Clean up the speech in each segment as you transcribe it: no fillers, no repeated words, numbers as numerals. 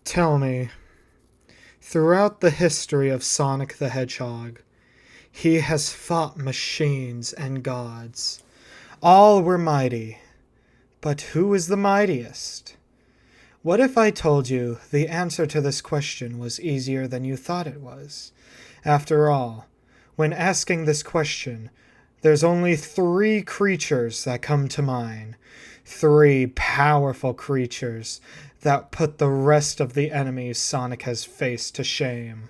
Tell me, throughout the history of Sonic the Hedgehog, he has fought machines and gods. All were mighty, but who is the mightiest? What if I told you the answer to this question was easier than you thought it was? After all, when asking this question, there's only 3 creatures that come to mind. 3 powerful creatures that put the rest of the enemies Sonic has faced to shame.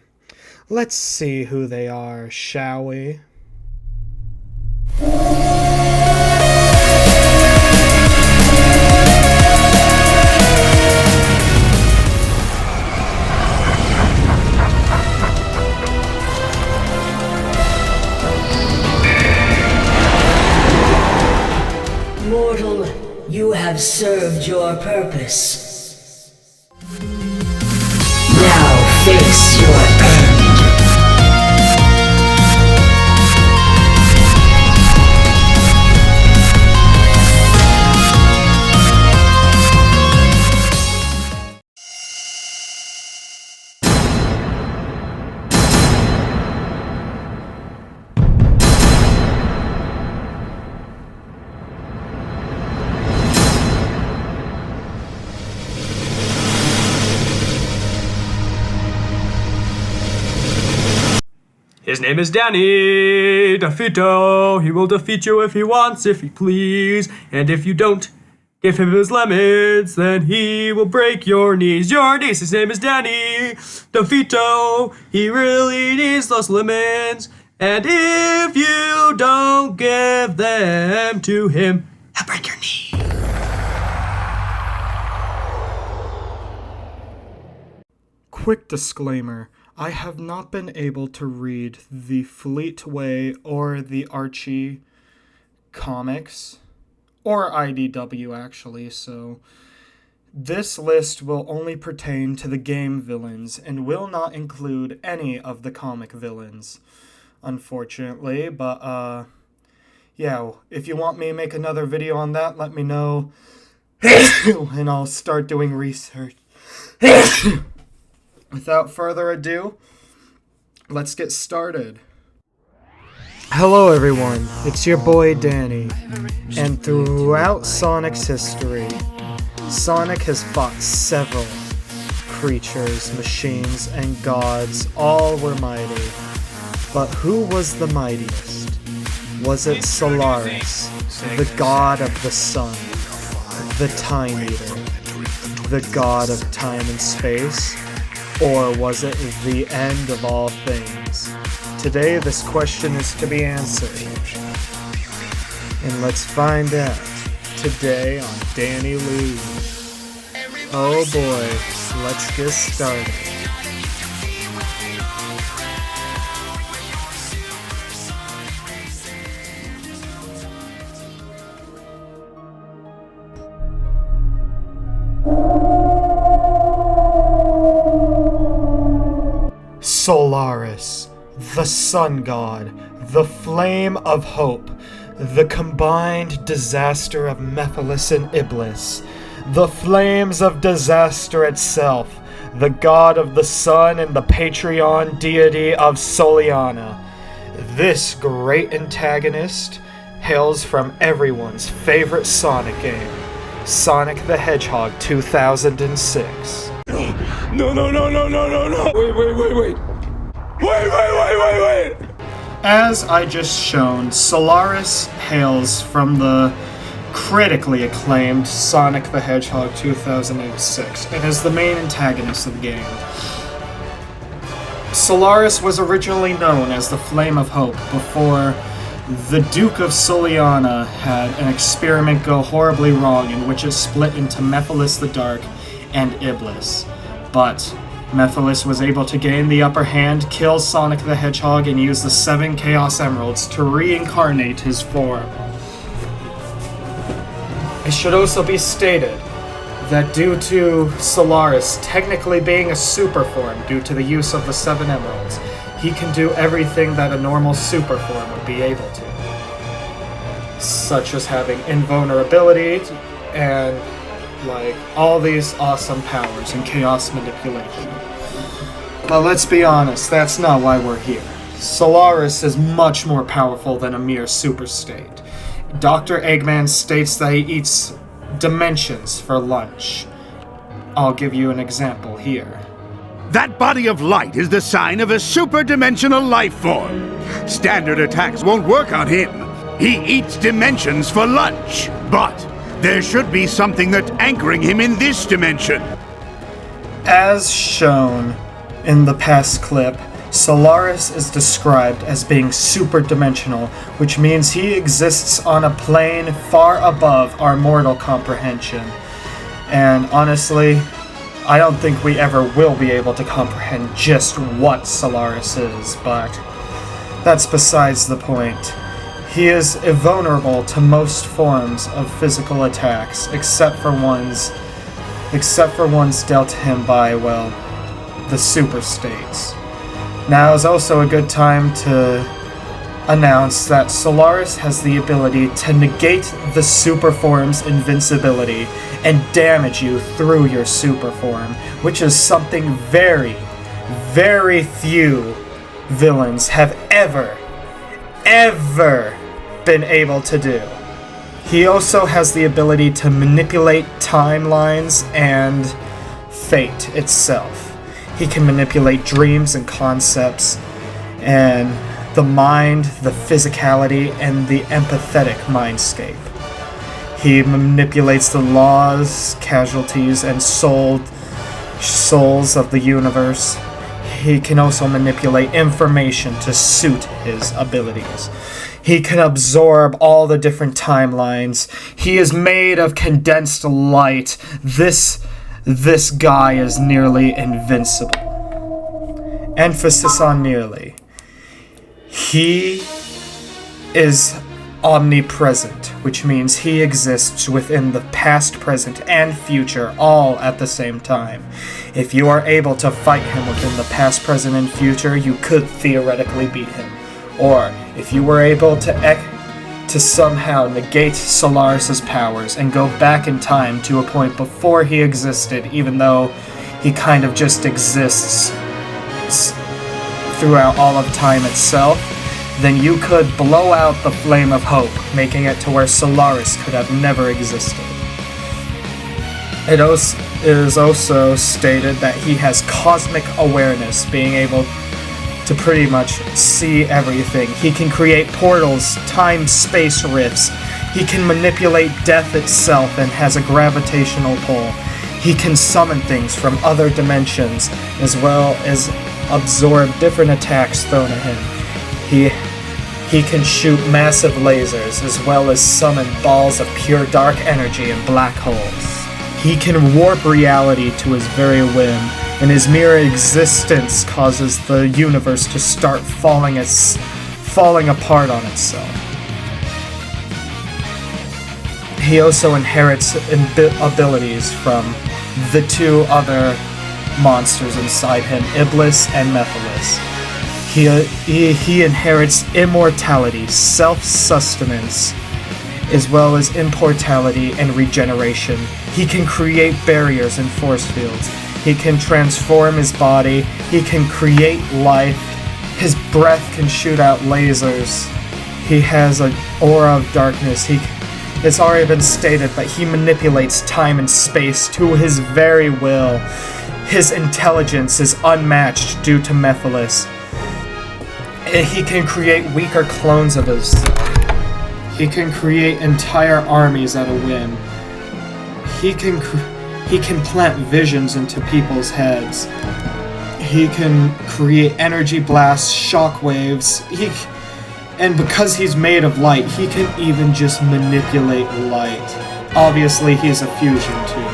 Let's see who they are, shall we? Mortal, you have served your purpose. Now face your end. His name is Danny DeVito. He will defeat you if he wants, if he please. And if you don't give him his lemons, then he will break your knees. Your knees. His name is Danny DeVito. He really needs those lemons. And if you don't give them to him, he'll break your knee. Quick disclaimer. I have not been able to read the Fleetway or the Archie comics, or IDW actually, so this list will only pertain to the game villains and will not include any of the comic villains, unfortunately, but yeah, if you want me to make another video on that, let me know, and I'll start doing research. Without further ado, let's get started. Hello everyone, it's your boy Danny, and throughout Sonic's history, Sonic has fought several creatures, machines, and gods. All were mighty. But who was the mightiest? Was it Solaris, the god of the sun, the Time Eater, the god of time and space? Or was it the end of all things? Today, this question is to be answered. And let's find out today on Danny Lee. Oh boy, let's get started. Solaris, the sun god, the flame of hope, the combined disaster of Mephiles and Iblis, the flames of disaster itself, the god of the sun and the Patreon deity of Soliana. This great antagonist hails from everyone's favorite Sonic game, Sonic the Hedgehog 2006. No. Wait. As I just shown, Solaris hails from the critically acclaimed Sonic the Hedgehog 2006 and is the main antagonist of the game. Solaris was originally known as the Flame of Hope before the Duke of Soliana had an experiment go horribly wrong in which it split into Mephiles the Dark and Iblis. But Mephiles was able to gain the upper hand, kill Sonic the Hedgehog, and use the 7 Chaos Emeralds to reincarnate his form. It should also be stated that due to Solaris technically being a super form due to the use of the 7 Emeralds, he can do everything that a normal super form would be able to, such as having invulnerability and like all these awesome powers and chaos manipulation. But let's be honest, that's not why we're here. Solaris is much more powerful than a mere super state. Dr. Eggman states that he eats dimensions for lunch. I'll give you an example here. That body of light is the sign of a superdimensional life form. Standard attacks won't work on him. He eats dimensions for lunch. But there should be something that's anchoring him in this dimension. As shown in the past clip, Solaris is described as being superdimensional, which means he exists on a plane far above our mortal comprehension. And honestly, I don't think we ever will be able to comprehend just what Solaris is, but that's besides the point. He is invulnerable to most forms of physical attacks, except for ones dealt to him by, well, the super states. Now is also a good time to announce that Solaris has the ability to negate the super form's invincibility and damage you through your super form, which is something very, very few villains have ever been able to do. He also has the ability to manipulate timelines and fate itself. He can manipulate dreams and concepts, and the mind, the physicality, and the empathetic mindscape. He manipulates the laws, casualties, and souls of the universe. He can also manipulate information to suit his abilities. He can absorb all the different timelines. He is made of condensed light. This guy is nearly invincible. Emphasis on nearly. He is omnipresent, which means he exists within the past, present, and future all at the same time. If you are able to fight him within the past, present, and future, you could theoretically beat him. Or, if you were able to somehow negate Solaris's powers and go back in time to a point before he existed, even though he kind of just exists throughout all of time itself, then you could blow out the flame of hope, making it to where Solaris could have never existed. It is also stated that he has cosmic awareness, being able to pretty much see everything. He can create portals, time-space rifts. He can manipulate death itself and has a gravitational pull. He can summon things from other dimensions, as well as absorb different attacks thrown at him. He can shoot massive lasers, as well as summon balls of pure dark energy and black holes. He can warp reality to his very whim, and his mere existence causes the universe to start falling apart on itself. He also inherits abilities from the two other monsters inside him, Iblis and Mephiles. He inherits immortality, self-sustenance, as well as immortality and regeneration. He can create barriers and force fields. He can transform his body. He can create life. His breath can shoot out lasers. He has an aura of darkness. It's already been stated, but he manipulates time and space to his very will. His intelligence is unmatched due to Mephiles. He can create weaker clones of himself. He can create entire armies at a whim. He can plant visions into people's heads. He can create energy blasts, shockwaves. And because he's made of light, he can even just manipulate light. Obviously, he's a fusion too.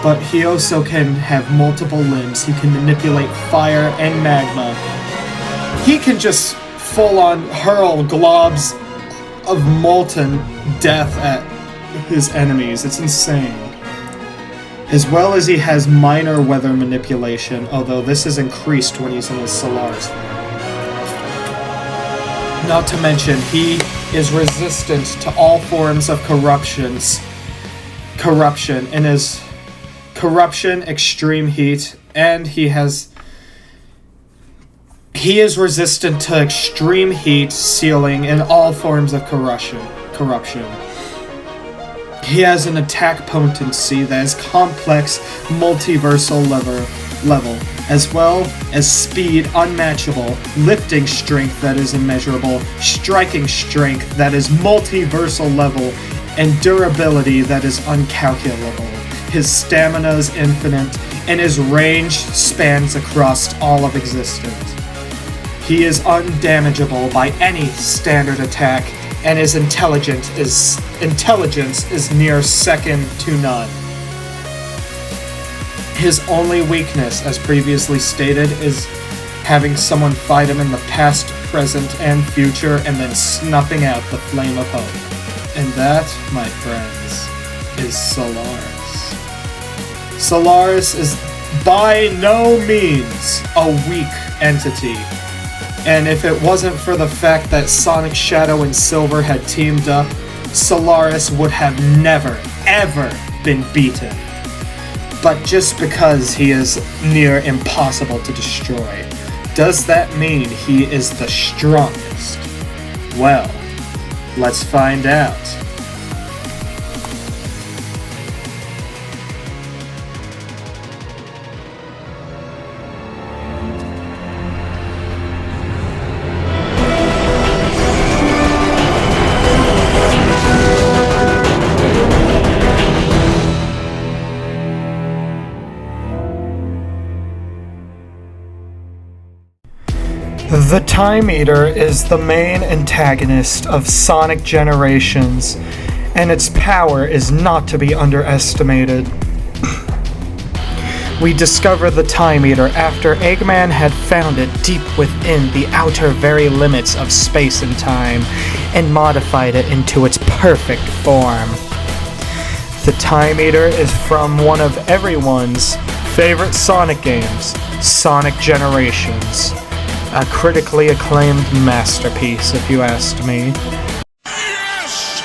But he also can have multiple limbs. He can manipulate fire and magma. He can just full-on hurl globs of molten death at his enemies. It's insane. As well as he has minor weather manipulation, although this is increased when he's in his Solaris form. Not to mention, he is resistant to all forms of corruption corruption, extreme heat, and he is resistant to extreme heat, sealing, and all forms of corruption. He has an attack potency that is complex, multiversal level, as well as speed unmatchable, lifting strength that is immeasurable, striking strength that is multiversal level, and durability that is uncalculable. His stamina is infinite, and his range spans across all of existence. He is undamageable by any standard attack, and his intelligence is near second to none. His only weakness, as previously stated, is having someone fight him in the past, present, and future, and then snuffing out the flame of hope. And that, my friends, is Solaris. Solaris is by no means a weak entity. And if it wasn't for the fact that Sonic, Shadow, and Silver had teamed up, Solaris would have never, ever been beaten. But just because he is near impossible to destroy, does that mean he is the strongest? Well, let's find out. The Time Eater is the main antagonist of Sonic Generations, and its power is not to be underestimated. We discover the Time Eater after Eggman had found it deep within the outer very limits of space and time, and modified it into its perfect form. The Time Eater is from one of everyone's favorite Sonic games, Sonic Generations. A critically acclaimed masterpiece, if you asked me. Yes!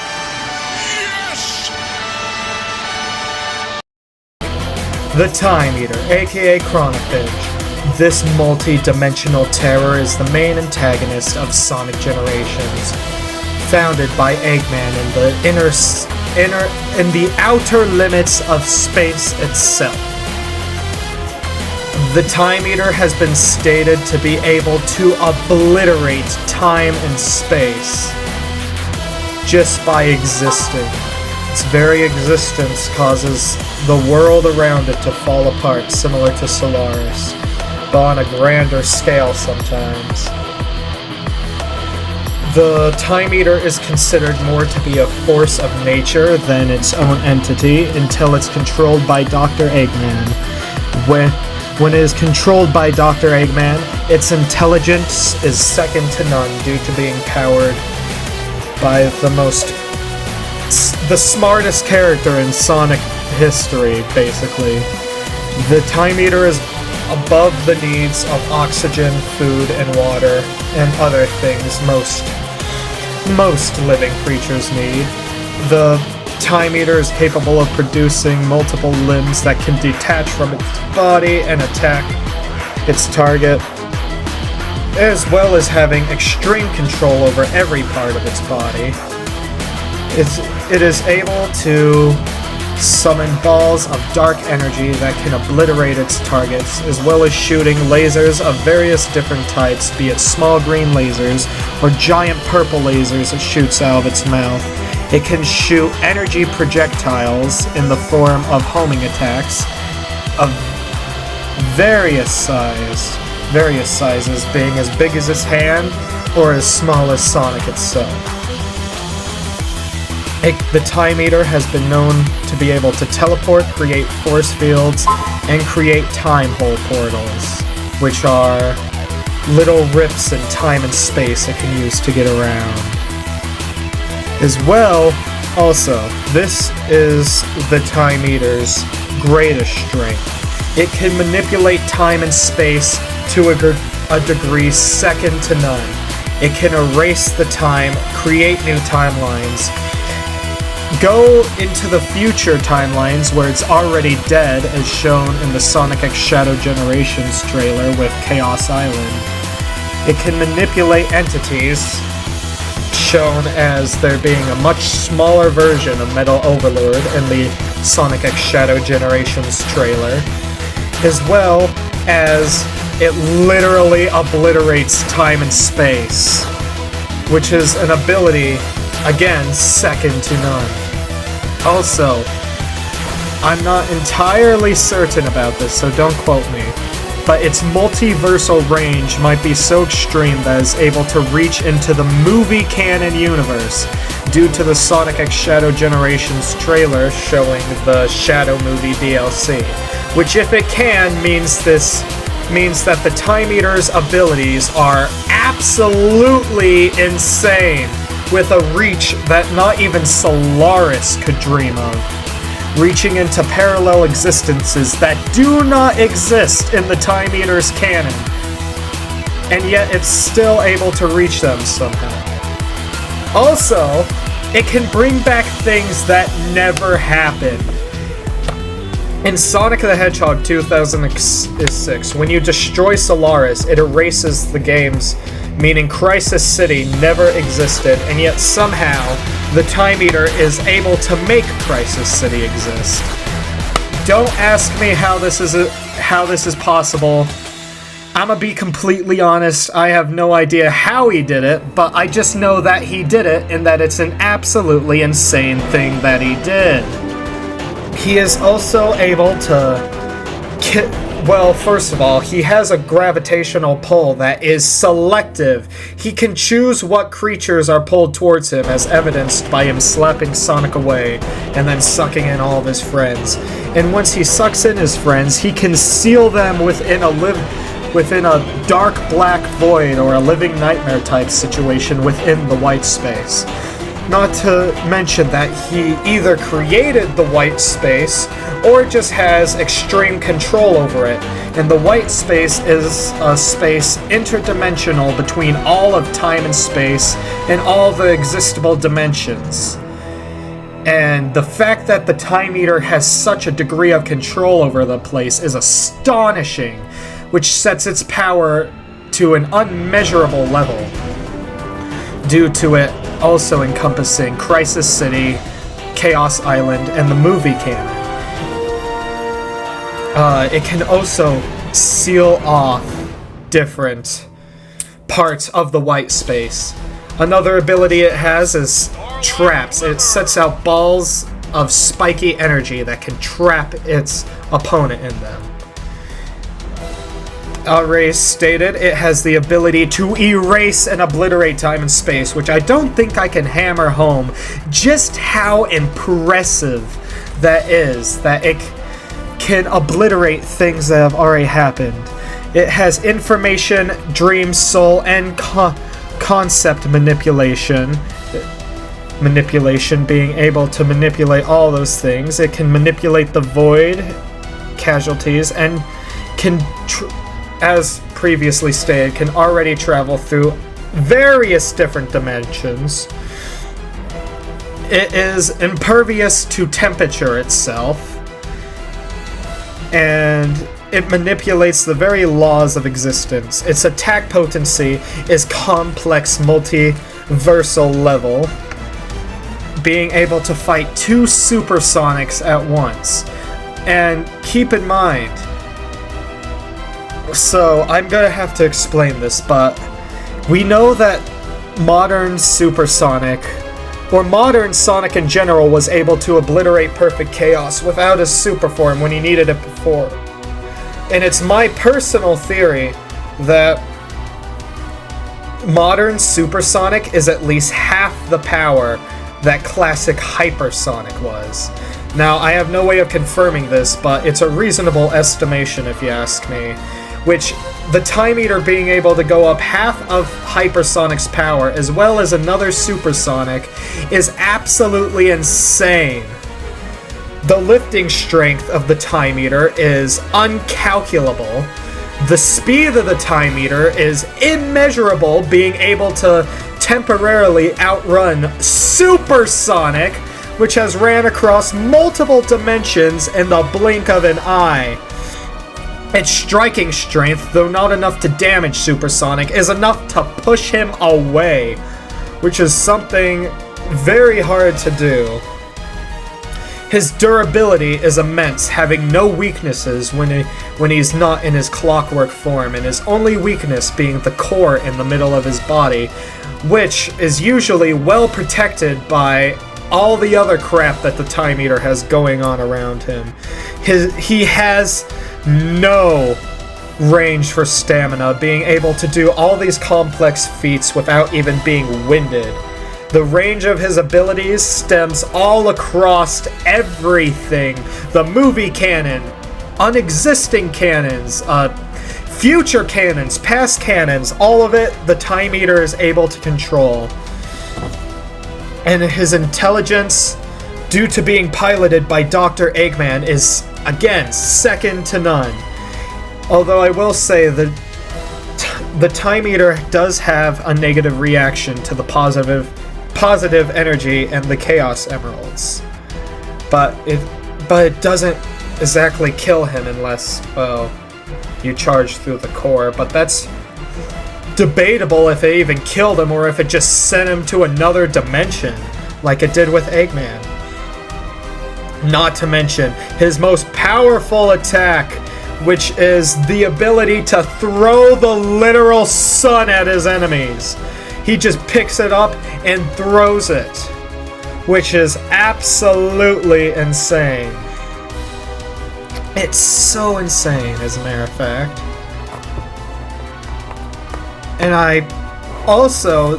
Yes! The Time Eater, aka Chronophage. This multi-dimensional terror is the main antagonist of Sonic Generations. Founded by Eggman in the outer limits of space itself. The Time Eater has been stated to be able to obliterate time and space just by existing. Its very existence causes the world around it to fall apart, similar to Solaris, but on a grander scale sometimes. The Time Eater is considered more to be a force of nature than its own entity until it's controlled by Dr. Eggman. When it is controlled by Dr. Eggman, its intelligence is second to none due to being powered by the smartest character in Sonic history, basically. The Time Eater is above the needs of oxygen, food, and water, and other things most living creatures need. The Time Eater is capable of producing multiple limbs that can detach from its body and attack its target, as well as having extreme control over every part of its body. It is able to summon balls of dark energy that can obliterate its targets, as well as shooting lasers of various different types, be it small green lasers or giant purple lasers it shoots out of its mouth. It can shoot energy projectiles in the form of homing attacks of various sizes being as big as its hand or as small as Sonic itself. The Time Eater has been known to be able to teleport, create force fields, and create time hole portals, which are little rips in time and space it can use to get around. As well, also, this is the Time Eater's greatest strength. It can manipulate time and space to a degree second to none. It can erase the time, create new timelines, go into the future timelines where it's already dead, as shown in the Sonic X Shadow Generations trailer with Chaos Island. It can manipulate entities, shown as there being a much smaller version of Metal Overlord in the Sonic X Shadow Generations trailer, as well as it literally obliterates time and space, which is an ability, again, second to none. Also, I'm not entirely certain about this, so don't quote me, but its multiversal range might be so extreme that it's able to reach into the movie canon universe due to the Sonic X Shadow Generations trailer showing the Shadow movie DLC, which, if it can, means that the Time Eater's abilities are absolutely insane, with a reach that not even Solaris could dream of, reaching into parallel existences that do not exist in the Time Eater's canon, and yet it's still able to reach them somehow. Also, it can bring back things that never happened. In Sonic the Hedgehog 2006, when you destroy Solaris, it erases the games, meaning Crisis City never existed, and yet somehow the Time Eater is able to make Crisis City exist. Don't ask me how this is possible. I'ma be completely honest, I have no idea how he did it, but I just know that he did it, and that it's an absolutely insane thing that he did. He is also able to... Well, first of all, he has a gravitational pull that is selective. He can choose what creatures are pulled towards him, as evidenced by him slapping Sonic away and then sucking in all of his friends. And once he sucks in his friends, he can seal them within a dark black void or a living nightmare type situation within the white space. Not to mention that he either created the white space or just has extreme control over it, and the white space is a space interdimensional between all of time and space and all the existable dimensions. And the fact that the Time Eater has such a degree of control over the place is astonishing, which sets its power to an unmeasurable level, due to it also encompassing Crisis City, Chaos Island, and the movie canon. It can also seal off different parts of the white space. Another ability it has is traps. It sets out balls of spiky energy that can trap its opponent in them. Ray stated it has the ability to erase and obliterate time and space, which I don't think I can hammer home just how impressive that is, that it can obliterate things that have already happened. It has information, dream, soul, and concept manipulation. Manipulation being able to manipulate all those things. It can manipulate the void, casualties, and can... as previously stated, can already travel through various different dimensions. It is impervious to temperature itself, and it manipulates the very laws of existence. Its attack potency is complex multiversal level, being able to fight two supersonics at once. And keep in mind, so I'm gonna have to explain this, but we know that modern Supersonic, or modern Sonic in general, was able to obliterate perfect chaos without his super form when he needed it before. And it's my personal theory that modern Supersonic is at least half the power that classic Hypersonic was. Now, I have no way of confirming this, but it's a reasonable estimation if you ask me. Which, the Time Eater being able to go up half of Hypersonic's power, as well as another Supersonic, is absolutely insane. The lifting strength of the Time Eater is uncalculable. The speed of the Time Eater is immeasurable, being able to temporarily outrun Supersonic which has ran across multiple dimensions in the blink of an eye. Its striking strength, though not enough to damage Supersonic, is enough to push him away, which is something very hard to do. His durability is immense, having no weaknesses when he's not in his clockwork form, and his only weakness being the core in the middle of his body, which is usually well protected by all the other crap that the Time Eater has going on around him. He has no range for stamina, being able to do all these complex feats without even being winded. The range of his abilities stems all across everything. The movie canon, unexisting canons, future canons, past canons, all of it, the Time Eater is able to control. And his intelligence, due to being piloted by Dr. Eggman, is, again, second to none. Although I will say that the Time Eater does have a negative reaction to the positive energy and the Chaos Emeralds. But it doesn't exactly kill him unless, well, you charge through the core. But that's debatable if it even killed him or if it just sent him to another dimension, like it did with Eggman. Not to mention his most powerful attack, which is the ability to throw the literal sun at his enemies. He just picks it up and throws it, which is absolutely insane. It's so insane, as a matter of fact. And I also,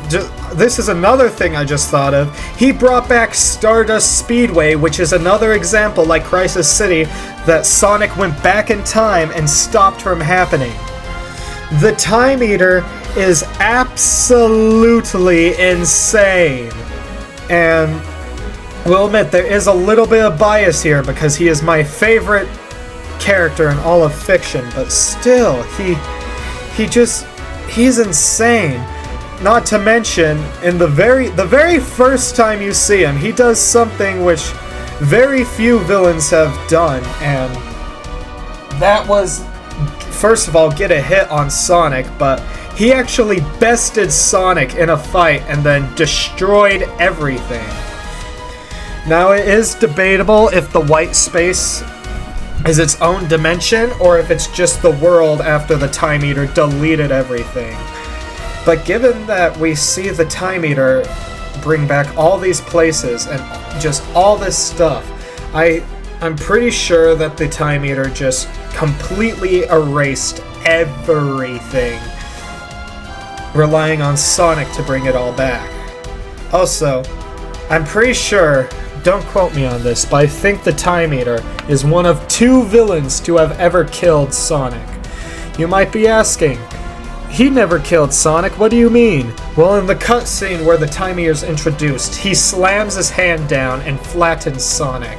this is another thing I just thought of. He brought back Stardust Speedway, which is another example, like Crisis City, that Sonic went back in time and stopped from happening. The Time Eater is absolutely insane. And we'll admit there is a little bit of bias here because he is my favorite character in all of fiction, but still, he's insane. Not to mention, in the very first time you see him, he does something which very few villains have done, and that was, first of all, get a hit on Sonic, but he actually bested Sonic in a fight and then destroyed everything. Now, it is debatable if the white space is its own dimension or if it's just the world after the Time Eater deleted everything. But given that we see the Time Eater bring back all these places and just all this stuff, I'm pretty sure that the Time Eater just completely erased everything, relying on Sonic to bring it all back. Also, I'm pretty sure, don't quote me on this, but I think the Time Eater is one of 2 villains to have ever killed Sonic. You might be asking, he never killed Sonic, what do you mean? Well, in the cutscene where the Time Eater's introduced, he slams his hand down and flattens Sonic.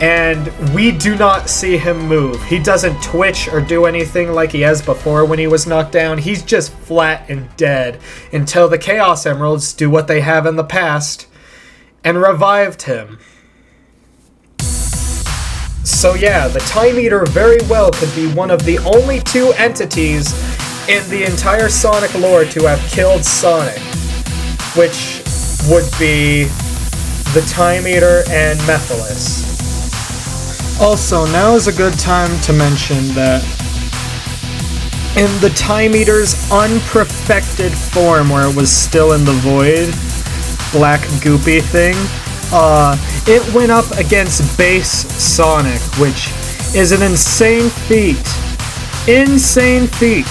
And we do not see him move. He doesn't twitch or do anything like he has before when he was knocked down. He's just flat and dead until the Chaos Emeralds do what they have in the past and revived him. So yeah, the Time Eater very well could be one of the only 2 entities in the entire Sonic lore to have killed Sonic, which would be the Time Eater and Mephiles. Also, now is a good time to mention that in the Time Eater's unperfected form, where it was still in the void, black goopy thing, it went up against base Sonic, which is an insane feat. Insane feat.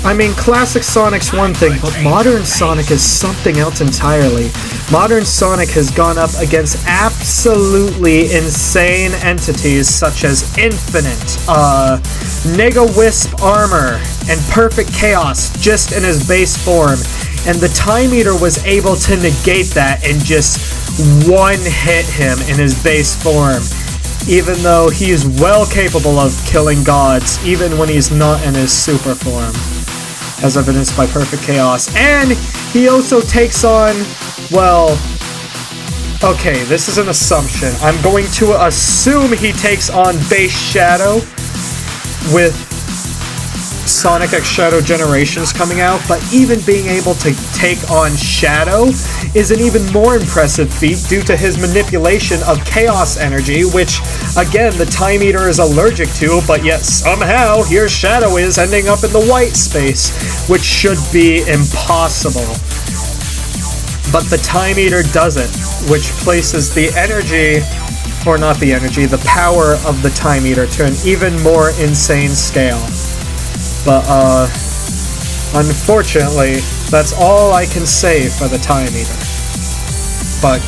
I mean, classic Sonic's one thing, but modern Sonic is something else entirely. Modern Sonic has gone up against absolutely insane entities such as Infinite, Nega Wisp Armor, and Perfect Chaos just in his base form. And the Time Eater was able to negate that and just one-hit him in his base form, even though he is well capable of killing gods, even when he's not in his super form, as evidenced by Perfect Chaos. And he also takes on, well, Okay, this is an assumption. I'm going to assume he takes on base Shadow with Sonic X Shadow Generations coming out, but even being able to take on Shadow is an even more impressive feat due to his manipulation of Chaos Energy, which, again, the Time Eater is allergic to, but yet somehow here Shadow is ending up in the white space, which should be impossible. But the Time Eater does it, which places the energy, or not the energy, the power of the Time Eater to an even more insane scale. But, unfortunately, that's all I can say for the Time Eater. But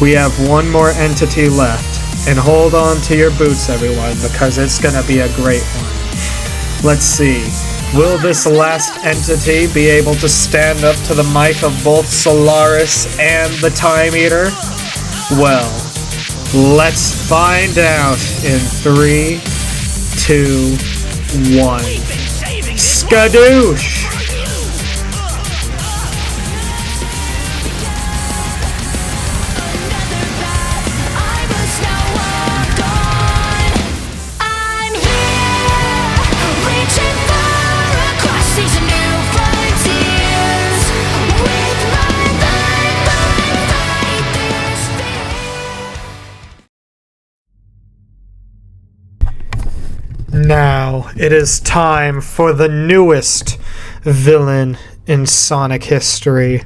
we have one more entity left, and hold on to your boots, everyone, because it's gonna be a great one. Let's see. Will this last entity be able to stand up to the might of both Solaris and the Time Eater? Well, let's find out in 3, 2, 1. Skadoosh! Now, it is time for the newest villain in Sonic history.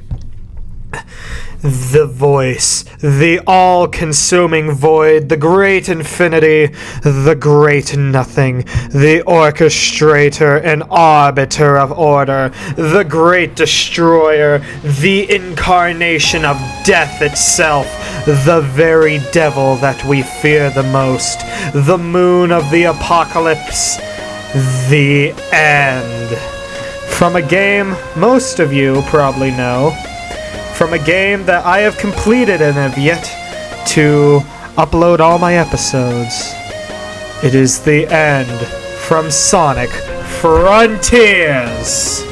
The voice, the all-consuming void, the great infinity, the great nothing, the orchestrator and arbiter of order, the great destroyer, the incarnation of death itself, the very devil that we fear the most, the moon of the apocalypse, the end. From a game most of you probably know, from a game that I have completed and have yet to upload all my episodes. It is the end from Sonic Frontiers!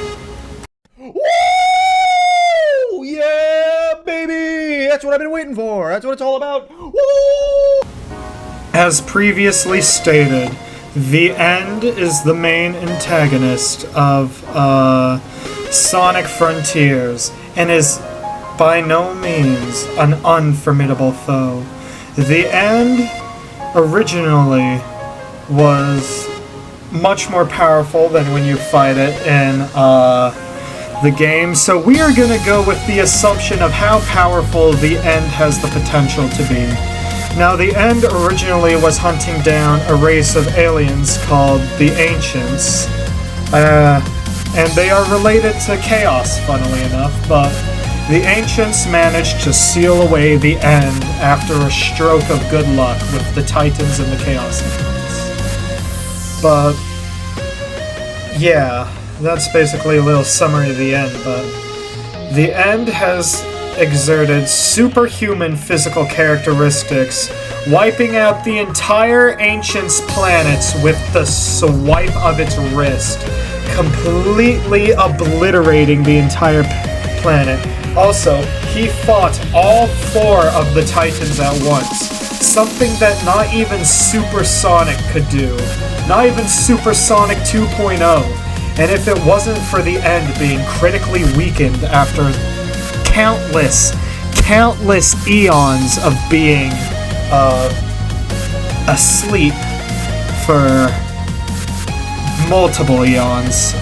Woo! Yeah, baby! That's what I've been waiting for. That's what it's all about. Woo! As previously stated, the End is the main antagonist of Sonic Frontiers and is by no means an unformidable foe. The End originally was much more powerful than when you fight it in the game, so we are gonna go with the assumption of how powerful the End has the potential to be. Now, the End originally was hunting down a race of aliens called the Ancients, and they are related to Chaos, funnily enough, but the Ancients managed to seal away the End after a stroke of good luck with the Titans and the Chaos Emeralds. But, yeah, that's basically a little summary of the End, but the End has exerted superhuman physical characteristics, wiping out the entire Ancients' planets with the swipe of its wrist, completely obliterating the entire planet. Also, he fought all 4 of the Titans at once, something that not even Supersonic could do, not even Supersonic 2.0, and if it wasn't for the End being critically weakened after countless eons of being asleep for multiple eons,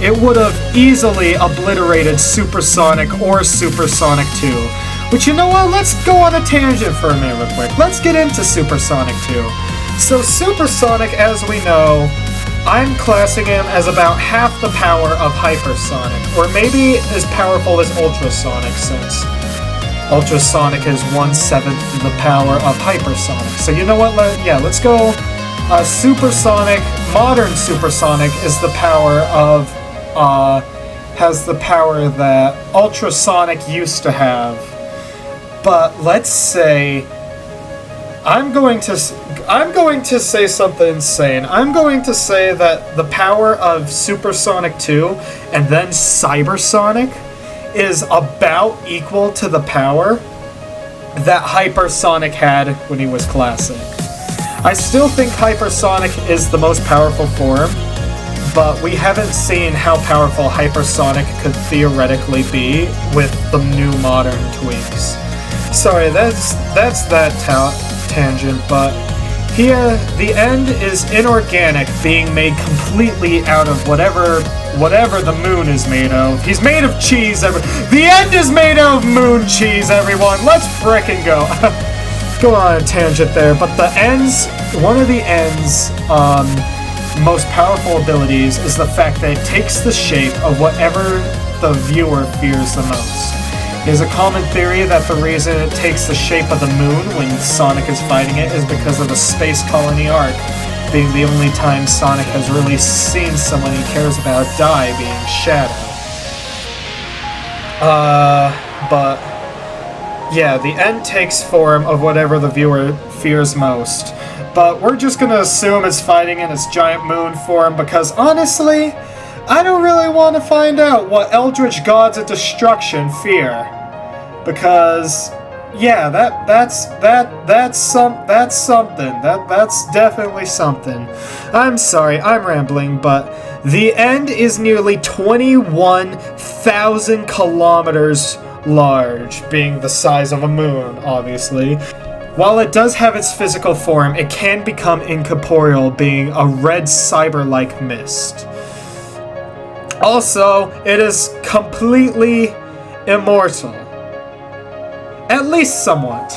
it would have easily obliterated Supersonic or Supersonic 2. But you know what? Let's go on a tangent for a minute real quick. Let's get into Supersonic 2. So Supersonic, as we know, I'm classing him as about half the power of Hypersonic, or maybe as powerful as Ultrasonic, since Ultrasonic is 1/7 the power of Hypersonic. So you know what? Let's go. Supersonic, modern Supersonic is the power of, has the power that Ultrasonic used to have. But let's say, I'm going to say something insane. I'm going to say that the power of Supersonic 2 and then Cybersonic is about equal to the power that Hypersonic had when he was classic. I still think Hypersonic is the most powerful form, but we haven't seen how powerful Hypersonic could theoretically be with the new modern tweaks. Sorry, that's that tangent, but here, the end is inorganic, being made completely out of whatever the moon is made of. He's made of cheese, the end is made of moon cheese, everyone! Let's frickin' go! Go on a tangent there, but one of the end's most powerful abilities is the fact that it takes the shape of whatever the viewer fears the most. There's a common theory that the reason it takes the shape of the moon when Sonic is fighting it is because of the Space Colony arc, being the only time Sonic has really seen someone he cares about die, being Shadow. But yeah, the end takes form of whatever the viewer fears most. But we're just gonna assume it's fighting in its giant moon form because honestly, I don't really want to find out what Eldritch Gods of Destruction fear. Because yeah, that's something. That's definitely something. I'm sorry, I'm rambling, but the end is nearly 21,000 kilometers large, being the size of a moon, obviously. While it does have its physical form, it can become incorporeal, being a red cyber-like mist. Also, it is completely immortal. At least somewhat.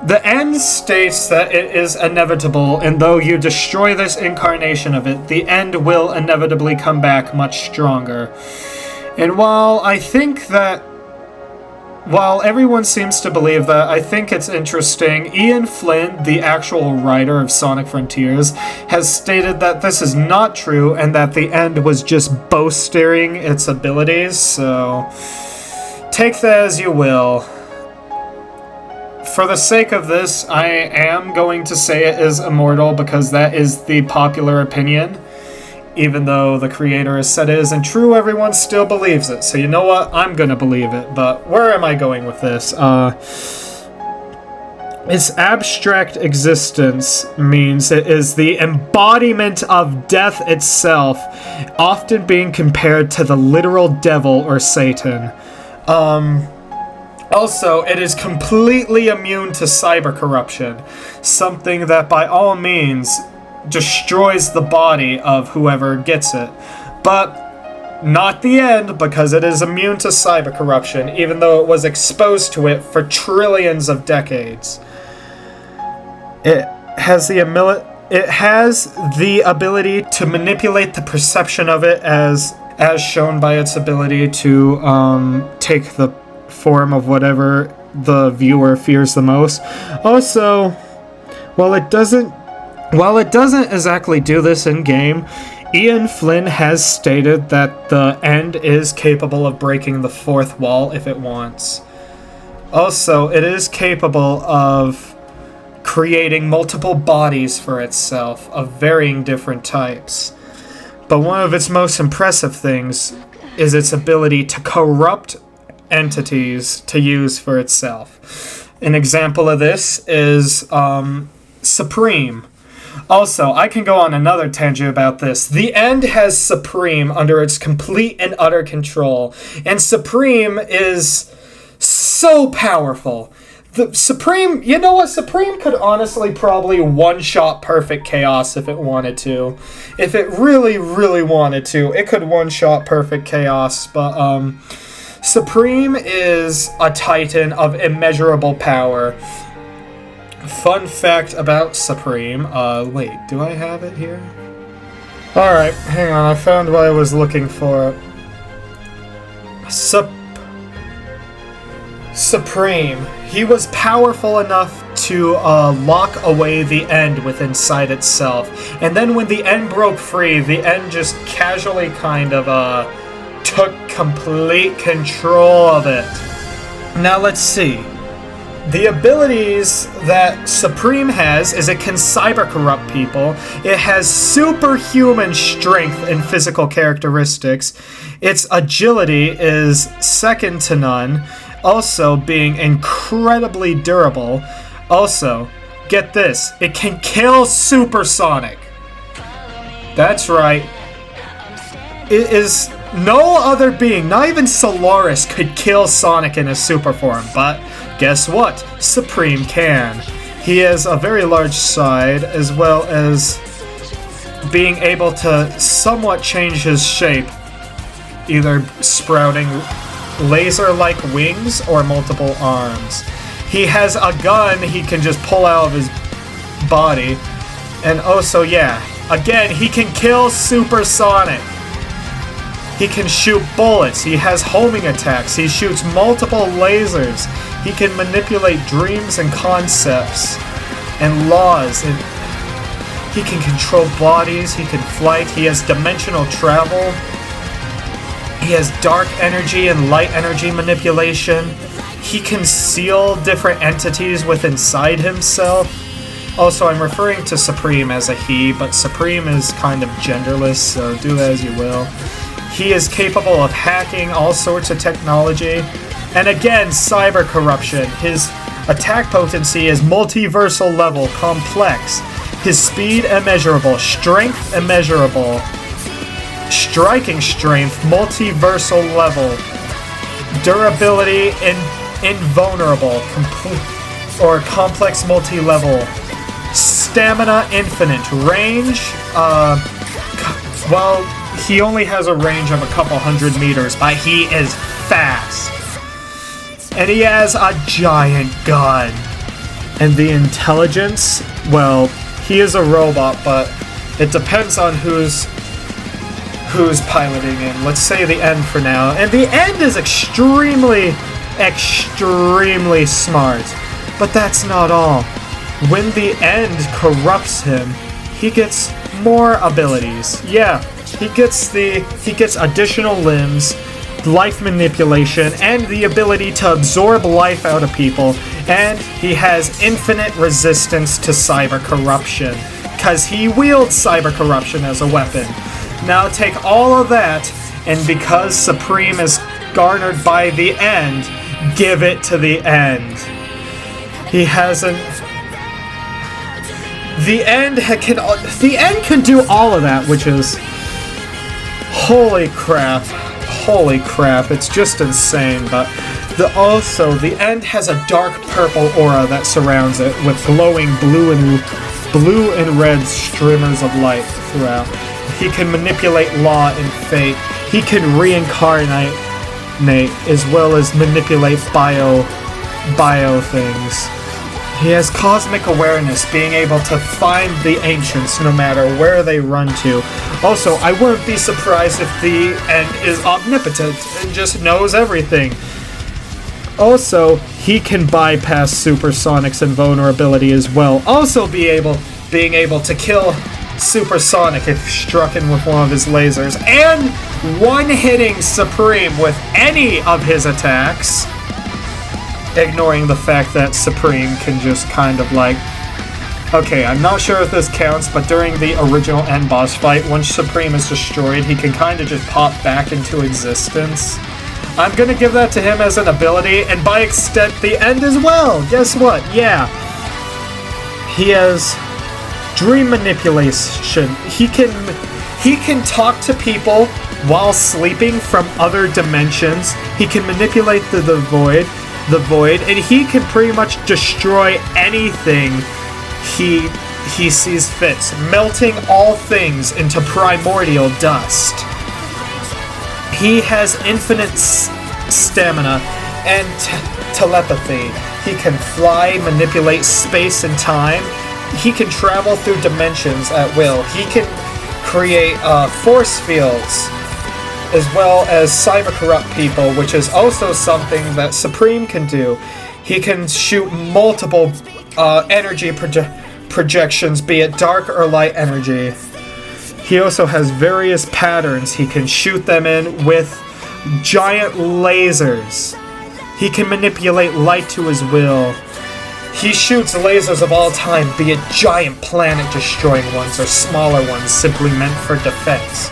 The end states that it is inevitable, and though you destroy this incarnation of it, the end will inevitably come back much stronger. And while everyone seems to believe that, I think it's interesting. Ian Flynn, the actual writer of Sonic Frontiers, has stated that this is not true and that the end was just boasting its abilities, so take that as you will. For the sake of this, I am going to say it is immortal because that is the popular opinion. Even though the creator has said it isn't true, everyone still believes it. So you know what? I'm gonna believe it. But where am I going with this? Its abstract existence means it is the embodiment of death itself, often being compared to the literal devil or Satan. Also, it is completely immune to cyber corruption, something that by all means destroys the body of whoever gets it. But not the end, because it is immune to cyber corruption, even though it was exposed to it for trillions of decades. It has the ability to manipulate the perception of it as shown by its ability to take the form of whatever the viewer fears the most. Also, while it doesn't exactly do this in-game, Ian Flynn has stated that the end is capable of breaking the fourth wall if it wants. Also, it is capable of creating multiple bodies for itself of varying different types. But one of its most impressive things is its ability to corrupt entities to use for itself. An example of this is Supreme. Also, I can go on another tangent about this. The end has Supreme under its complete and utter control, and Supreme is so powerful. The Supreme, you know what? Supreme could honestly probably one-shot Perfect Chaos if it wanted to. If it really, really wanted to, it could one-shot Perfect Chaos, but Supreme is a titan of immeasurable power. Fun fact about Supreme, wait, do I have it here? Alright, hang on, I found what I was looking for. Supreme. He was powerful enough to lock away the end within inside itself. And then when the end broke free, the end just casually kind of took complete control of it. Now let's see. The abilities that Supreme has is it can cyber-corrupt people. It has superhuman strength and physical characteristics. Its agility is second to none. Also being incredibly durable. Also, get this, it can kill supersonic. That's right. It is no other being, not even Solaris, could kill Sonic in his super form, but guess what? Supreme can. He has a very large side, as well as being able to somewhat change his shape, either sprouting laser-like wings or multiple arms. He has a gun he can just pull out of his body, and also, yeah, again, he can kill Supersonic. He can shoot bullets. He has homing attacks. He shoots multiple lasers. He can manipulate dreams and concepts and laws. And he can control bodies. He can flight. He has dimensional travel. He has dark energy and light energy manipulation. He can seal different entities within inside himself. Also, I'm referring to Supreme as a he, but Supreme is kind of genderless, so do as you will. He is capable of hacking all sorts of technology. And again, cyber corruption. His attack potency is multiversal level, complex. His speed immeasurable, strength immeasurable, striking strength, multiversal level, durability invulnerable, complete or complex multi-level, stamina infinite, range, well, he only has a range of a couple hundred meters, but he is fast. And he has a giant gun. And the intelligence, well, he is a robot, but it depends on who's piloting him. Let's say the End for now. And the End is extremely smart. But that's not all. When the End corrupts him, he gets more abilities. Yeah, he gets additional limbs, life manipulation, and the ability to absorb life out of people. And he has infinite resistance to cyber corruption, because he wields cyber corruption as a weapon. Now take all of that, and because Supreme is garnered by the End, give it to the End. He hasn't. The End can do all of that, which is holy crap, it's just insane. But the End has a dark purple aura that surrounds it with glowing blue and red streamers of light throughout. He can manipulate law and fate. He can reincarnate, as well as manipulate bio things. He has cosmic awareness, being able to find the ancients no matter where they run to. Also, I wouldn't be surprised if the End is omnipotent and just knows everything. Also, he can bypass Supersonic's invulnerability as well. Also being able to kill Supersonic if struck in with one of his lasers, and one-hitting Supreme with any of his attacks. Ignoring the fact that Supreme can just kind of like... Okay, I'm not sure if this counts, but during the original End boss fight, once Supreme is destroyed, he can kind of just pop back into existence. I'm gonna give that to him as an ability, and by extent, the End as well! Guess what? Yeah. He has dream manipulation. He can talk to people while sleeping from other dimensions. He can manipulate the void, and he can pretty much destroy anything he sees fit, melting all things into primordial dust. He has infinite stamina and telepathy. He can fly, manipulate space and time. He can travel through dimensions at will. He can create force fields, as well as cyber corrupt people, which is also something that Supreme can do. He can shoot multiple energy projections, be it dark or light energy. He also has various patterns he can shoot them in with giant lasers. He can manipulate light to his will. He shoots lasers of all time, be it giant planet-destroying ones or smaller ones simply meant for defense.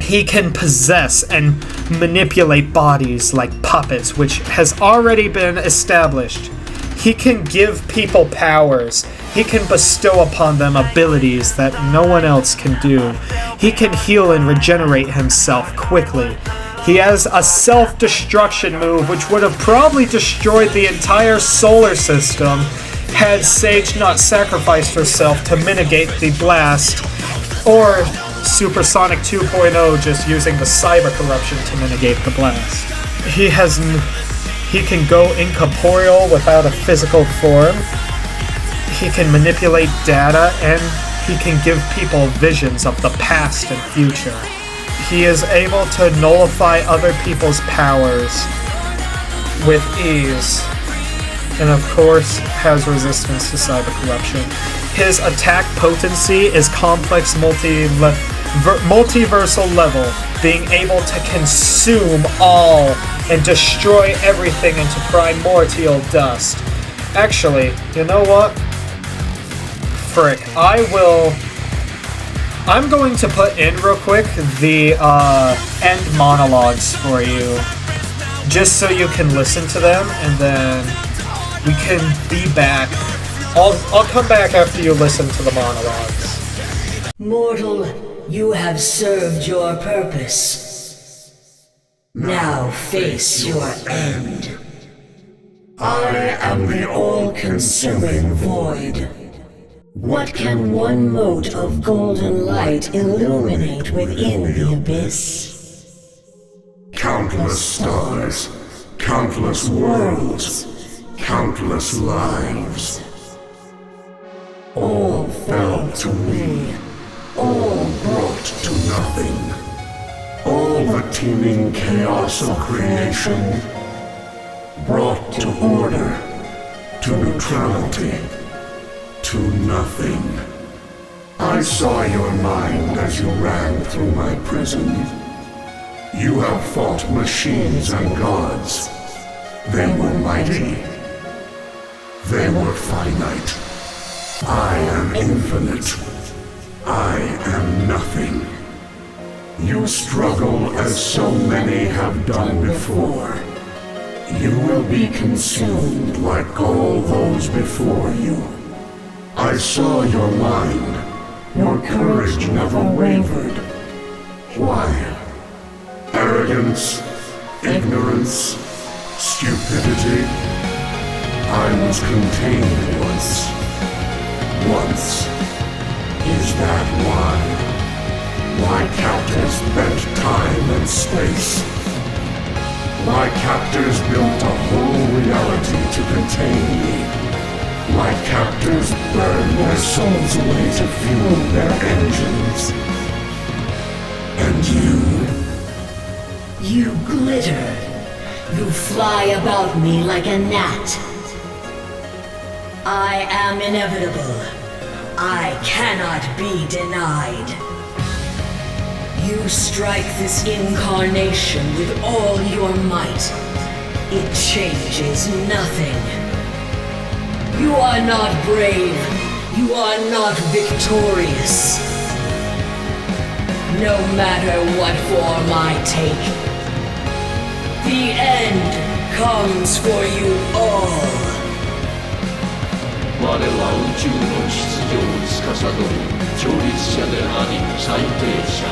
He can possess and manipulate bodies like puppets, which has already been established. He can give people powers. He can bestow upon them abilities that no one else can do. He can heal and regenerate himself quickly. He has a self-destruction move which would have probably destroyed the entire solar system had Sage not sacrificed herself to mitigate the blast, or Supersonic 2.0 just using the cyber corruption to mitigate the blast. He can go incorporeal without a physical form. He can manipulate data, and he can give people visions of the past and future. He is able to nullify other people's powers with ease, and of course has resistance to cyber corruption. His attack potency is complex multiversal level, being able to consume all and destroy everything into primordial dust. Actually, you know what? Frick, I'm going to put in real quick the end monologues for you, just so you can listen to them, and then we can be back. I'll come back after you listen to the monologues. Mortal, you have served your purpose. Now face your end. I am the all-consuming void. What can one mote of golden light illuminate within the abyss? Countless stars, countless worlds, countless lives. All fell to me, all brought to nothing. All the teeming chaos of creation brought to order, to neutrality, to nothing. I saw your mind as you ran through my prison. You have fought machines and gods. They were mighty. They were finite. I am infinite. I am nothing. You struggle as so many have done before. You will be consumed like all those before you. I saw your mind. Your courage never wavered. Why? Arrogance, ignorance, stupidity. I was contained once. Is that why? My captors bent time and space. My captors built a whole reality to contain me. My captors burned their souls away to fuel their engines. And you? You glitter. You fly about me like a gnat. I am inevitable. I cannot be denied. You strike this incarnation with all your might. It changes nothing. You are not brave. You are not victorious. No matter what form I take, the end comes for you all. 我は宇宙の秩序を司る調律者であり裁定者。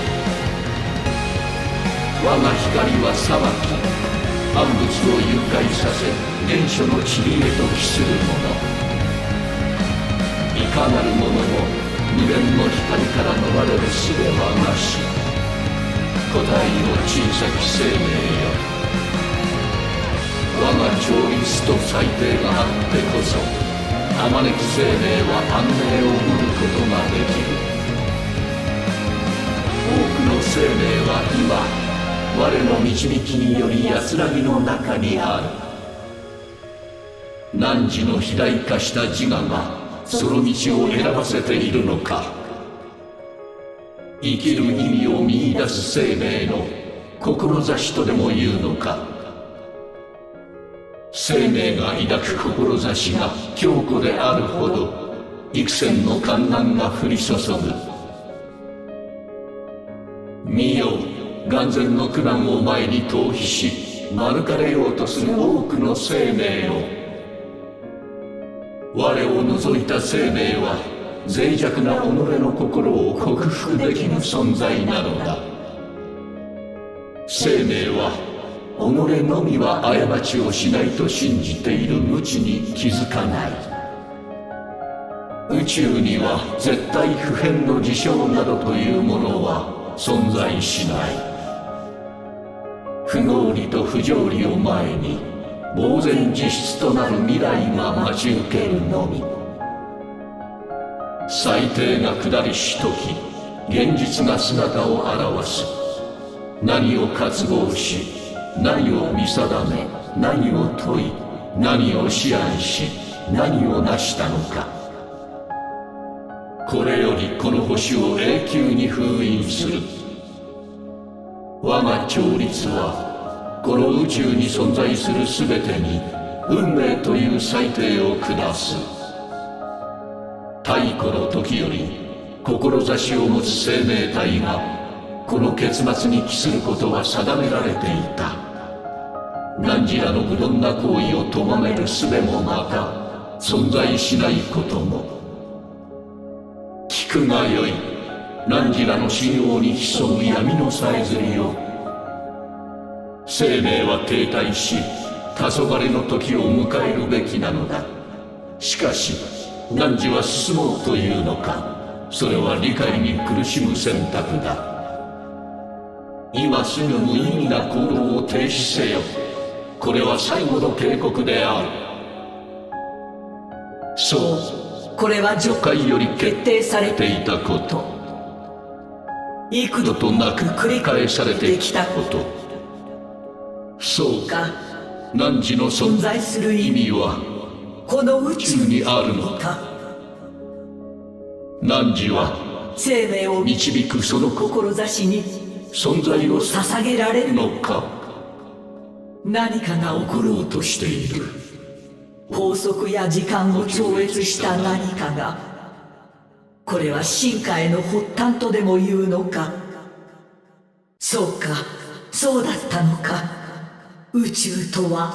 我が光は裁き、万物を誘拐させ、原初の塵へと帰するもの。いかなるものも無限の光から逃れる術はなし。古代の小さき生命よ。我が調律と裁定があってこそ、あまねき生命は安寧を生むことができる。多くの生命は今、我の導きにより安らぎの中にある。汝の肥大化した自我がその道を選ばせているのか。生きる意味を見出す生命の志とでも言うのか。生命が抱く志が強固であるほど幾千の観覧が降り注ぐ。見よ、眼前の苦難を前に逃避し免れようとする多くの生命を。我を除いた生命は脆弱な己の心を克服できぬ存在なのだ。生命は己のみは過ちをしないと信じている無知に気づかない。宇宙には絶対不変の事象などというものは存在しない。不合理と不条理を前に呆然自失となる未来が待ち受けるのみ。最低が下りし時、現実が姿を現す。何を渇望し、何を見定め、何を問い、何を思案し、何を成したのか。これよりこの星を永久に封印する。我が調律はこの宇宙に存在する全てに運命という裁定を下す。太古の時より志を持つ生命体がこの結末に帰することは定められていた。汝らの無論な行為を咎める術もまた存在しないことも。聞くがよい、汝らの信用に潜む闇のさえずりよ。生命は停滞し、黄昏の時を迎えるべきなのだ。しかし汝は進もうというのか。それは理解に苦しむ選択だ。今すぐ無意味な行動を停止せよ。これは最後の警告である。そう、これは初回より決定されていたこと。幾度となく繰り返されてきたこと。そうか、汝の存在する意味はこの宇宙にあるのか。汝は生命を導くその志に存在を捧げられるののか。何かが起ころうとしている。法則や時間を超越した何かが。これは進化への発端とでも言うのか。そうか、そうだったのか。宇宙とは、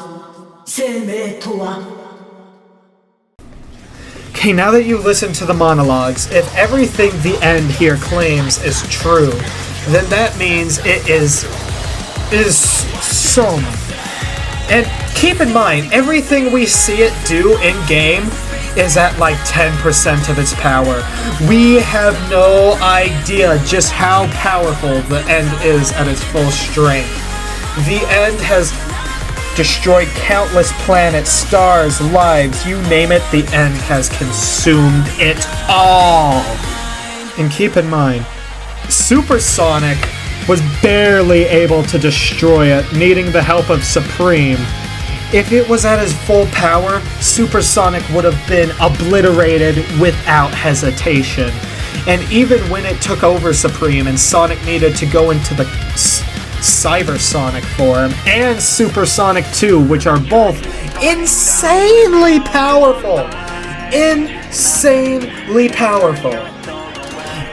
生命とは。Okay, now that you listen to the monologues, if everything the end here claims is true, then that means it is so much. And keep in mind, everything we see it do in-game is at like 10% of its power. We have no idea just how powerful the end is at its full strength. The end has destroyed countless planets, stars, lives, you name it, the end has consumed it all. And keep in mind, Supersonic was barely able to destroy it, needing the help of Supreme. If it was at his full power, Supersonic would have been obliterated without hesitation. And even when it took over Supreme and Sonic needed to go into the Cybersonic form and Supersonic 2, which are both insanely powerful,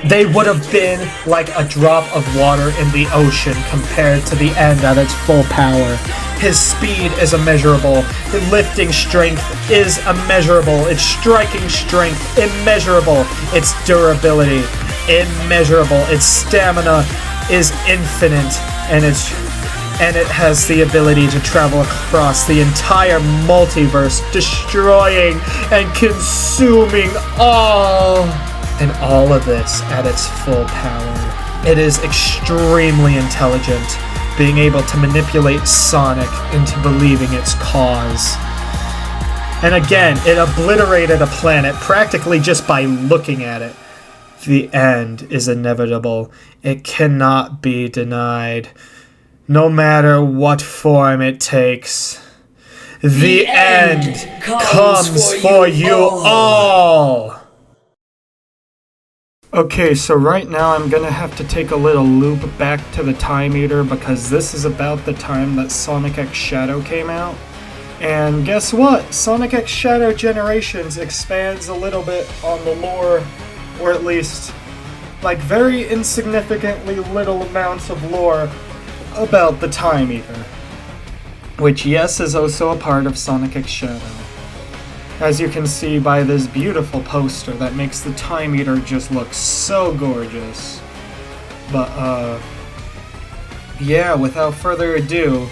they would have been like a drop of water in the ocean compared to the end at its full power. His speed is immeasurable, his lifting strength is immeasurable, its striking strength immeasurable, its durability immeasurable, its stamina is infinite, and it has the ability to travel across the entire multiverse, destroying and consuming all. And all of this at its full power. It is extremely intelligent, being able to manipulate Sonic into believing its cause. And again, it obliterated a planet practically just by looking at it. The end is inevitable. It cannot be denied, no matter what form it takes. The end comes for you all! Okay, so right now I'm gonna have to take a little loop back to the Time Eater because this is about the time that Sonic X Shadow came out. And guess what? Sonic X Shadow Generations expands a little bit on the lore, or at least, like, very insignificantly little amounts of lore about the Time Eater, which yes is also a part of Sonic X Shadow. As you can see by this beautiful poster that makes the Time Eater just look so gorgeous. But yeah, without further ado,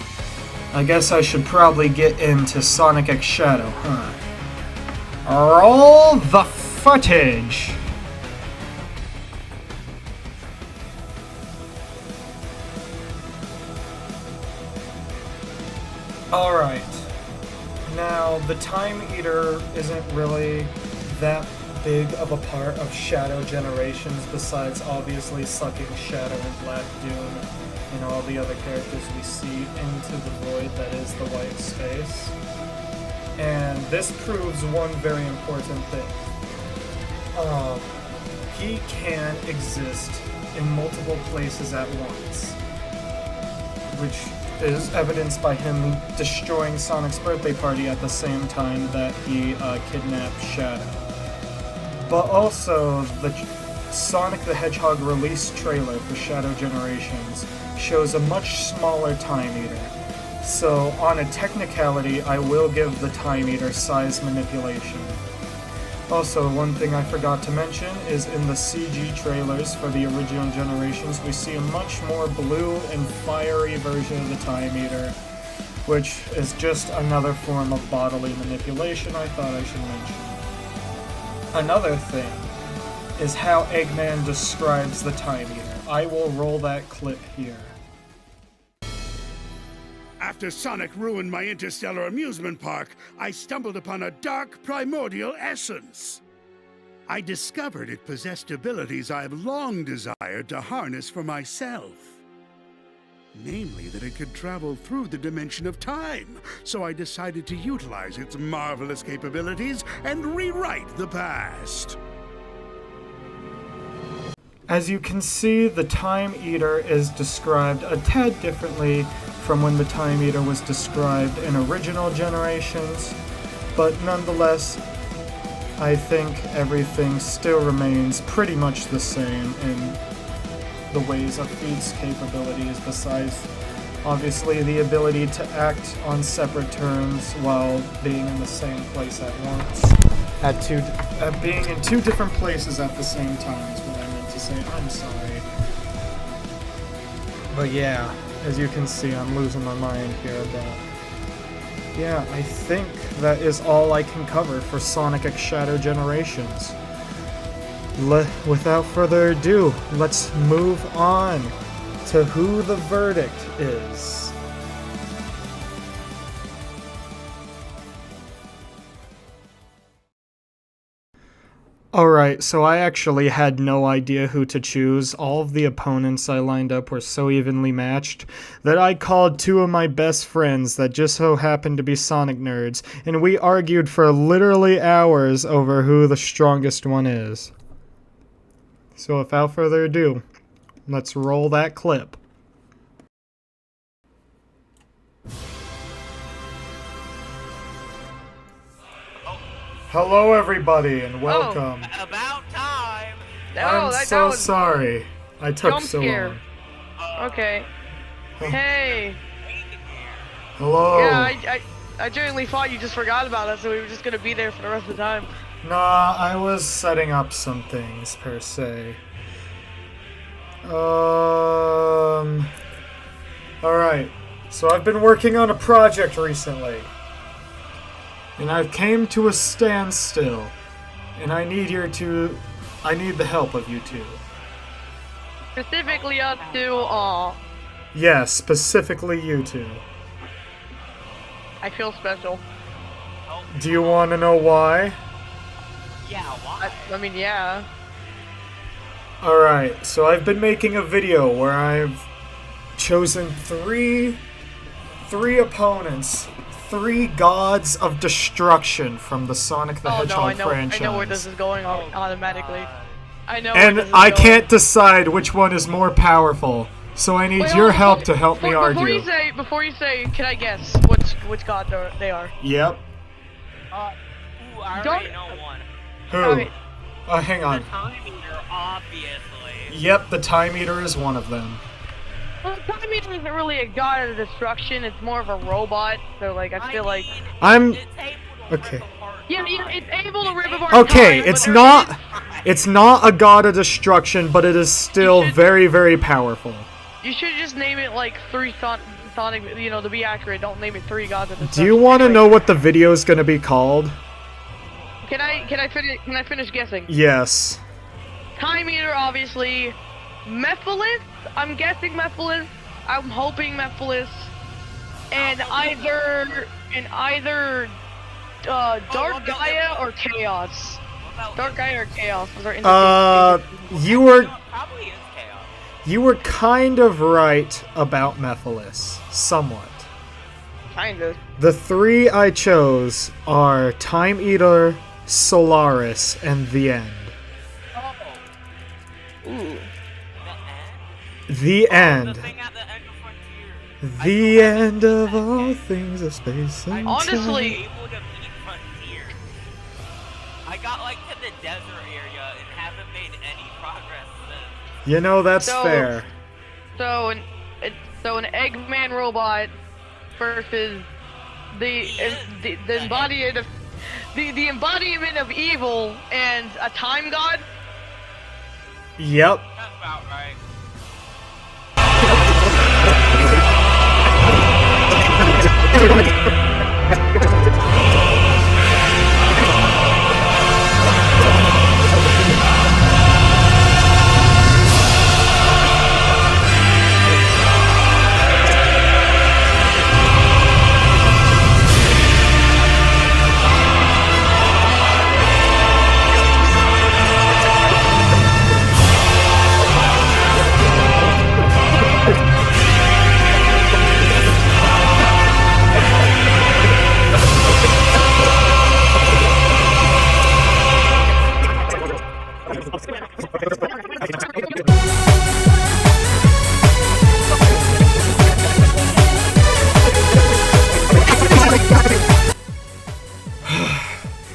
I guess I should probably get into Sonic X Shadow, huh? Roll the footage! Alright. Now, the Time Eater isn't really that big of a part of Shadow Generations, besides obviously sucking Shadow and Black Doom and all the other characters we see into the void that is the white space. And this proves one very important thing. He can exist in multiple places at once, which is evidenced by him destroying Sonic's birthday party at the same time that he kidnapped Shadow. But also, the Sonic the Hedgehog release trailer for Shadow Generations shows a much smaller Time Eater. So, on a technicality, I will give the Time Eater size manipulation. Also, one thing I forgot to mention is in the CG trailers for the original Generations, we see a much more blue and fiery version of the Time Eater, which is just another form of bodily manipulation I thought I should mention. Another thing is how Eggman describes the Time Eater. I will roll that clip here. After Sonic ruined my interstellar amusement park, I stumbled upon a dark primordial essence. I discovered it possessed abilities I've long desired to harness for myself. Namely, that it could travel through the dimension of time, so I decided to utilize its marvelous capabilities and rewrite the past. As you can see, the Time Eater is described a tad differently from when the Time Eater was described in original Generations, but nonetheless, I think everything still remains pretty much the same in the ways of Feed's capabilities, besides obviously the ability to act on separate turns while being in the same place at once. Being in two different places at the same time is what I meant to say. I'm sorry. But yeah, as you can see, I'm losing my mind here, but yeah, I think that is all I can cover for Sonic X Shadow Generations. Without further ado, let's move on to who the verdict is. Alright, so I actually had no idea who to choose. All of the opponents I lined up were so evenly matched that I called two of my best friends that just so happened to be Sonic nerds, and we argued for literally hours over who the strongest one is. So without further ado, let's roll that clip. Hello everybody and welcome. Oh, about time. I'm so sorry. I took jump so scare. long. Okay. Hey. Hello. Yeah, I genuinely thought you just forgot about us, so we were just gonna be there for the rest of the time. Nah, I was setting up some things per se. Alright. So I've been working on a project recently. And I've came to a standstill. And I need the help of you two. Specifically us two, Yes, specifically you two. I feel special. Do you want to know why? Yeah, why? I mean, yeah. Alright, so I've been making a video where I've chosen three opponents, three gods of destruction from the Sonic the Hedgehog franchise. I know where this is going automatically. I know. And I can't decide which one is more powerful, so I need your help to help me argue. Before you say, can I guess which god they are? Yep. I already know one. Who? Okay. Hang on. The Time Eater, obviously. Yep, the Time Eater is one of them. Well, Time Eater isn't really a god of destruction. It's more of a robot. So like, I feel like. I'm okay. Yeah, it's able to rip apart Okay, time, it's but not. It's not a god of destruction, but it is still very, very powerful. You should just name it like 3 Sonic. You know, to be accurate, don't name it 3 gods of destruction. Do you want to know what the video is going to be called? Can I finish guessing? Yes. Time Eater, obviously. Mephiles? I'm guessing Mephiles. I'm hoping Mephiles. And either Dark Gaia or Chaos. Dark Gaia or Chaos. You were Probably is chaos. you were kind of right about Mephiles, somewhat. Kinda. The 3 I chose are Time Eater, Solaris, and The End. Ooh. The End. The thing at the end of Frontier. The end of all things of space and Honestly, Able to beat Frontier. I got like to the desert area and haven't made any progress since. You know, that's So- fair. so an Eggman robot versus the embodiment of evil and a time god. Yep. That's about right.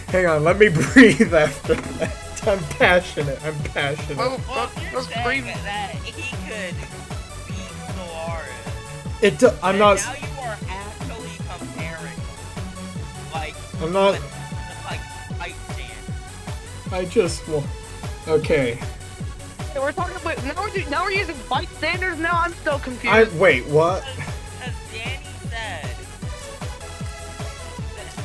Hang on, let me breathe after that. I'm passionate. Well, you're let's saying breathe. that he could beat Solaris. I'm And not. now you are actually comparing, like, I'm not. with, like, fight stance. I just want. Okay. We're talking about now we're using fight standards. Now I'm still confused. Wait. What? Because Danny said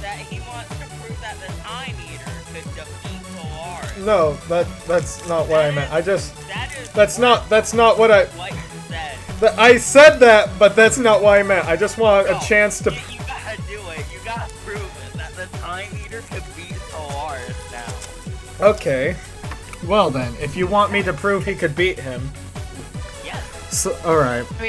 that he wants to prove that the Time Eater could defeat Solaris. No, that's not what I meant. I just. That is That's not what I. what you said. I said that, but that's not what I meant. I just want a chance to. You gotta do it. You gotta prove it that the Time Eater could beat Solaris now. Okay. Well then, if you want me to prove he could beat him. Yes. So, alright. I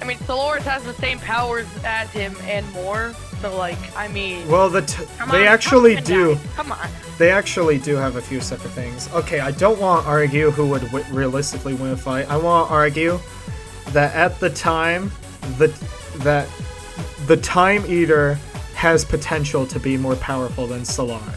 mean, Solaris has the same powers as him and more. So like, I mean. Well, Come they on, actually come on, do. guys, Come on. They actually do have a few separate things. Okay, I don't want to argue who would realistically win a fight. I want to argue that at the time, that the Time Eater has potential to be more powerful than Solaris.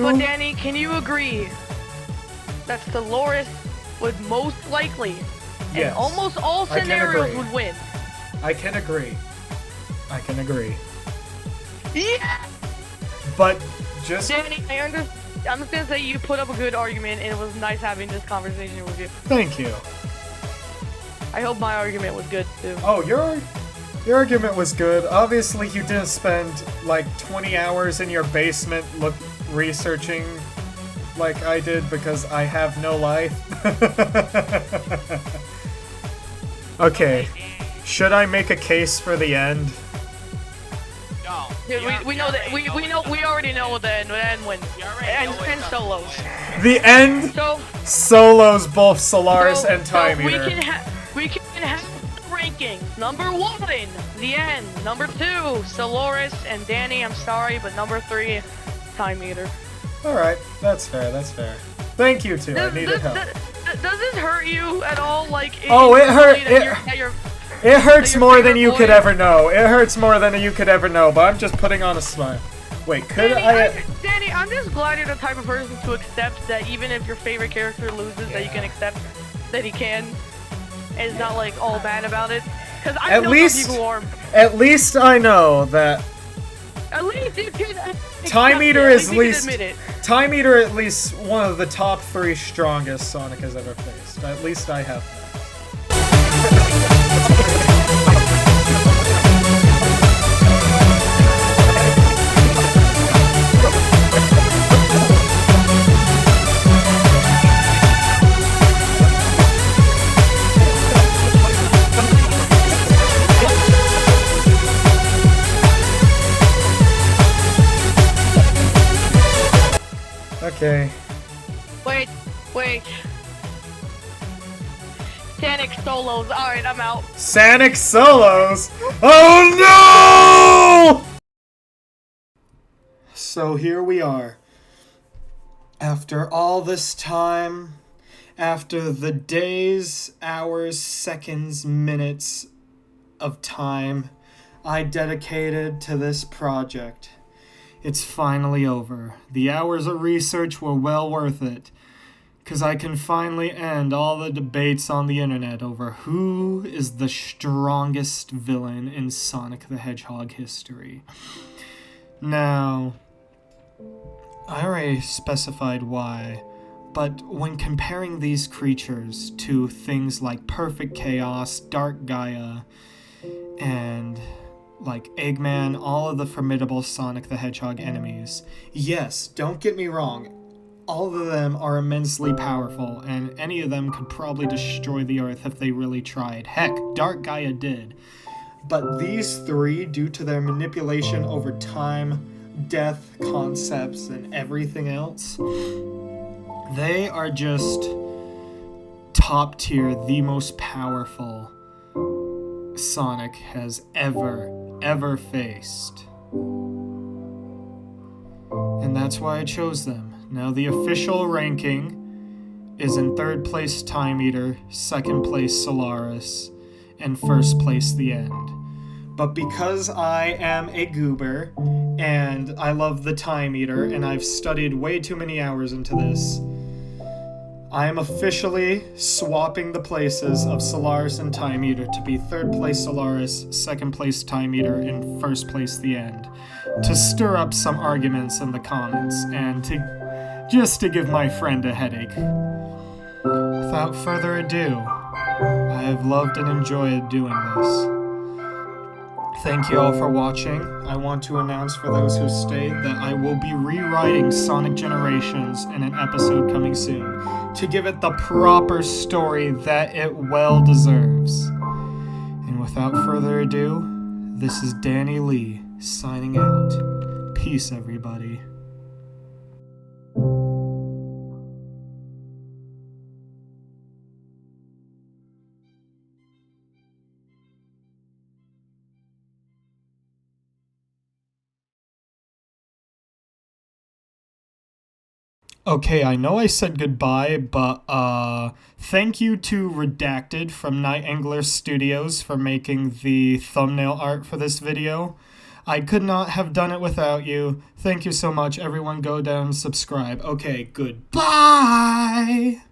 But Danny, can you agree that Solaris would most likely, Yes. in almost all I can scenarios, agree. would win? I can agree. Yeah. But just Danny, I'm just gonna say you put up a good argument, and it was nice having this conversation with you. thank you. I hope my argument was good too. Oh, The argument was good. Obviously, you didn't spend like 20 hours in your basement researching like I did because I have no life. Okay, should I make a case for the end? No. Dude, we know that we already know what the end wins. And solos. The end. So Solos both Solaris and Time we Eater. can have rankings. Number 1, the end. Number 2, Solaris and Danny. I'm sorry, but number 3, Time Eater. All right, that's fair. That's fair. Thank you too. I needed help. Does this hurt you at all? Like, Oh, it hurt. It hurts your more than favorite you could boy- ever know. It hurts more than you could ever know. But I'm just putting on a smile. Wait, could Danny, I'm just glad you're the type of person to accept that even if your favorite character loses, that you can accept that he can. And it's not like all bad about it. Because I At know least- some people who are. At least I know that At least you can. Time Eater at is least you can least admit it. Time Eater at least one of the top 3 strongest Sonic has ever faced. At least I have. Okay. Wait. Sonic solos. Alright, I'm out. Sonic solos? Oh no! So here we are. After all this time, after the days, hours, seconds, minutes of time I dedicated to this project, it's finally over. The hours of research were well worth it, because I can finally end all the debates on the internet over who is the strongest villain in Sonic the Hedgehog history. Now, I already specified why, but when comparing these creatures to things like Perfect Chaos, Dark Gaia, and like Eggman, all of the formidable Sonic the Hedgehog enemies, yes, don't get me wrong, all of them are immensely powerful, and any of them could probably destroy the Earth if they really tried. Heck, Dark Gaia did. But these 3, due to their manipulation over time, death, concepts, and everything else, they are just top tier, the most powerful Sonic has ever faced. And that's why I chose them. Now the official ranking is in 3rd place Time Eater, 2nd place Solaris, and 1st place The End. But because I am a goober, and I love the Time Eater, and I've studied way too many hours into this, I am officially swapping the places of Solaris and Time Eater to be 3rd place Solaris, 2nd place Time Eater, and 1st place The End, to stir up some arguments in the comments, and just to give my friend a headache. Without further ado, I have loved and enjoyed doing this. Thank you all for watching. I want to announce for those who stayed that I will be rewriting Sonic Generations in an episode coming soon to give it the proper story that it well deserves. And without further ado, this is Danny Lee signing out. Peace, everybody. Okay, I know I said goodbye, but thank you to Redacted from Night Angler Studios for making the thumbnail art for this video. I could not have done it without you. Thank you so much. Everyone go down and subscribe. Okay, goodbye!